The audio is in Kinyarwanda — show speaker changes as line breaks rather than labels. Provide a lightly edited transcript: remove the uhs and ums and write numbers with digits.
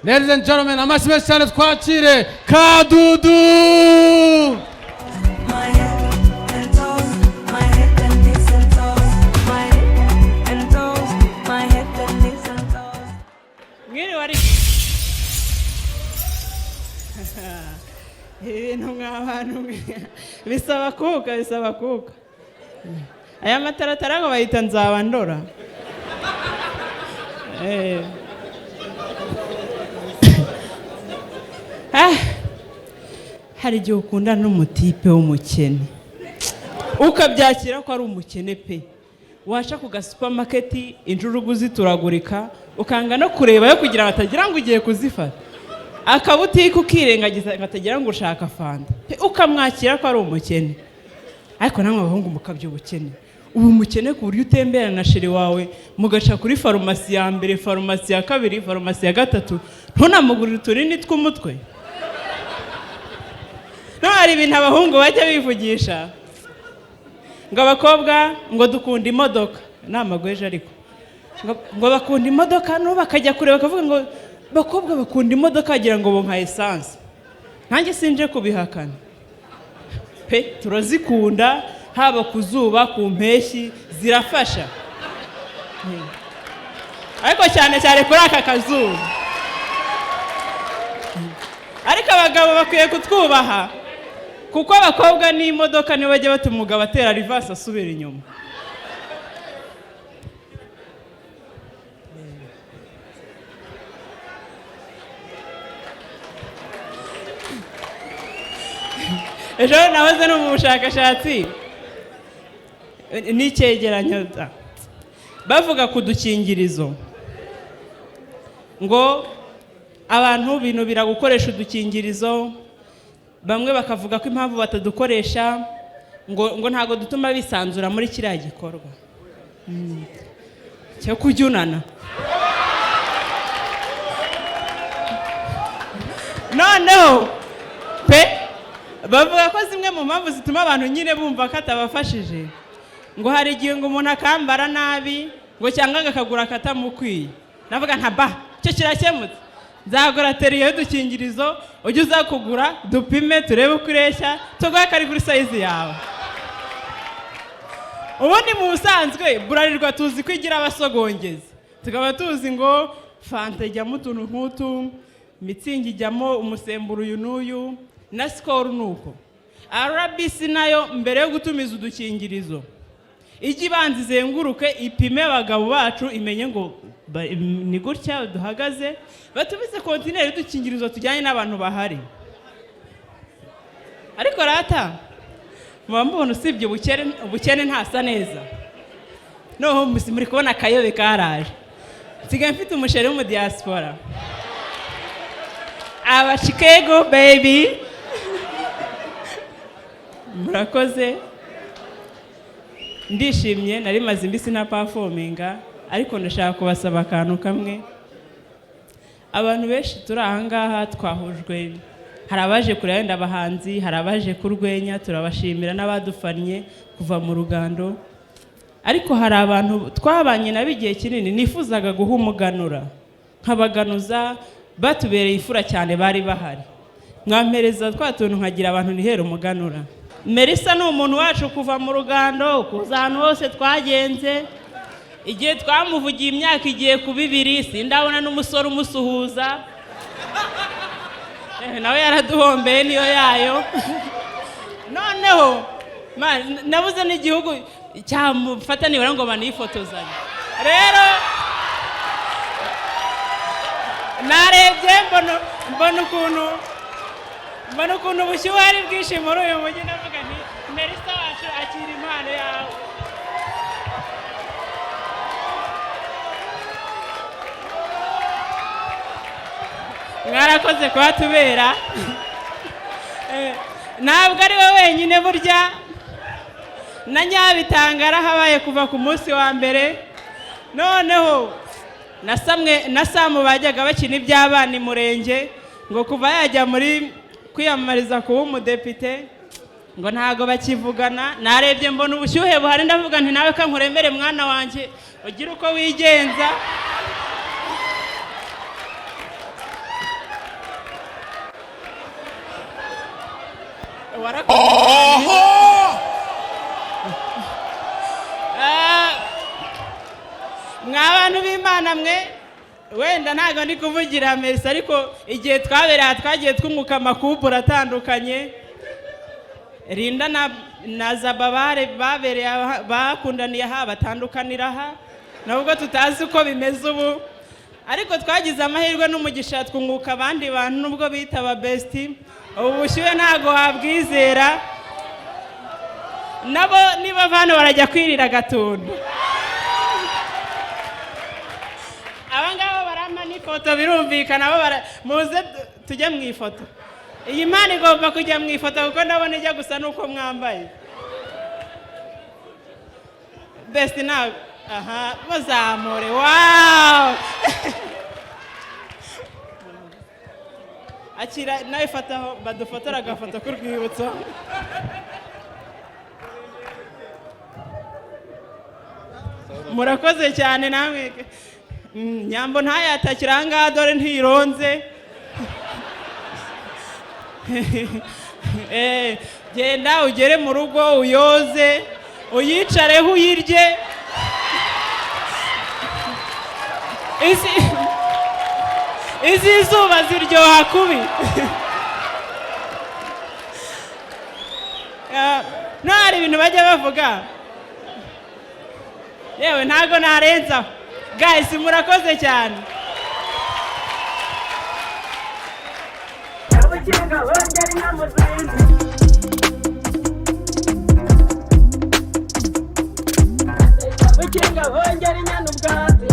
Ladies and gentlemen, amashyi menshi cyane twakire Kadudu.
Bisaba kuka aya mataratara ngo bayita nzabandora hari igihe ukunda n'umutipe w'umukene ukabyakira ko ari umukene pe, washa ku gasupamaketi injurugu zituragurika ukanga no kureba yo kugira batagira ngo ugiye kuzifata, akabutike ukirengagiza batagira ngo ushaka fanta, ukamwakira ko ari umukene. Ariko namwe abahungu mukabyo ubukene, ubu mukene ku buryo utembera na sheri wawe mugaca kuri farumasi ya mbere, farumasi ya kabiri, farumasi ya gatatu, ntunamugurire uturini tw'umutwe. No, hari ibintu abahungu bajya bivugisha ngo abakobwa ngo dukunda imodoka, namagweje ariko ngo bakunda imodoka, no bakajya kureba bakavuga ngo bakobwa bakunda imodoka agira ngo bonka essence. Nanjye sinje kubihakana pe, turazikunda, haba kuzuba ku mpeshyi zirafasha, ariko cyane cyane kuri aka kazuba. Ariko abagabo bakwiye kutwubaha, kuko abakobwa n'imodoka nibo bajya batuma umugabo atera reverse asubira inyuma. Ejo nahoze no mu bushakashatsi n'icyegeranyo bavuga ku dukingirizo ngo abantu binubira gukoresha udukingirizo, bamwe bakavuga ko impamvu batadukoresha ngo ntago dutuma bisanzura muri kiriya gikorwa cyo kujyunana. Noneho pe bavuga ko zimwe mu mpamvu zituma abantu nyine bumva ko atabafashije, ngo hari igihe ngo umuntu akambara nabi ngo cyangwa akagura katamukwiye. Navuga nta ba cyo kirakemutse, nzagura teriye y'udukingirizo, ujye uza kugura dupime turebe uko ureshya, tuguhe kari kuri size yawe. Ubundi mu busanzwe burarirwa tuzi ko igira abasogongezi, tukaba tuzi ngo fanta ijyamo utuntu nk'utu, mitsingi ijyamo umusemburo uyu n'uyu, na Skol nuko. RBC nayo mbere yo gutumiza udukingirizo ijya ibanza izenguruke ipime abagabo bacu, imenye ngo ni gutya duhagaze, batumize kontineri y'udukingirizo tujyanye n'abantu bahari. Ariko rata mubona usibye ubukene ntasa neza, noho muri kubona akayobe karaje, nsigaye mfite umusheri wo mu diaspora, aba Chicago baby. Murakoze, ndishimye, nari maze imbisi na performinga, ariko ndashaka kubasaba akantu kamwe. Abantu benshi turi ahangaha twahujwe, hari abaje kureba abahanzi, hari abaje kurwenya, turabashimira n'abadufannye kuva mu rugando. Ariko hari abantu twabanye nabo igihe kinini nifuzaga guha umuganura, nkabaganuza, batubereye ifura cyane bari bahari. Mwampereza twa tuntu nkagira abantu nihera umuganura. Melissa ni umuntu wacu kuva mu rugando, kuza ahantu hose twagenze. Igihe twamuvugiye imyaka igiye ku 2, sindabona n'umusore umusuhuza. Nawe yaraduhombeye niyo yayo. Noneho nabuze n'igihugu cyamufata nibura ngo banifotozanye. Rero narebye mbona ukuntu ubushyuhe ari bwinshi muri uyu mujyi, ndavuga nti Melissa wacu akira impano yawe. Mwarakoze kuhatubera. Ntabwo ari we wenyine, burya na Nyabitangara habaye kuva ku munsi wa mbere. Noneho na Samu bajyaga bakina iby'abana Murenge, ngo kuva yajya muri kwiyamamariza kuba umudepite ngo ntago bakivugana. Narebye mbona ubushyuhe buhari, ndavuga nti nawe kankuremere mwana wanjye ugira uko wigenza. mwabantu b'Imana mwe wenda ntago ndi kuvugira Mercy ariko igihe twabereye twagiye twunguka amakupura atandukanye Rinda na Zababare babereye bakundaniye aha batandukanira aha nubwo tutazi uko bimeze ubu ariko twagize amahirwe n'umugisha twunguka abandi bantu nubwo bita aba bestie ubu bushyuhe ntago wabwizera nabo niba bano barajya kwirira gatundu abangabo barama n'ifoto birumvikana abo muze tujye mu ifoto iyi Mana igomba kujya mu ifoto kuko ndabona ijya gusa nuko mwambaye bestie nawe aha bazamure wow akira nawe fataho badufotora agafoto k'urwibutso murakoze cyane namwe nyambo ntayatakira ahangaha dore ntironze genda ugere mu rugo uyoze uyicareho uyirye izi zuba ziryoha kubi no hari ibintu bajya bavuga yewe ntago narenzaho guys murakoze cyane Ukinga wongera inyana ubwatsi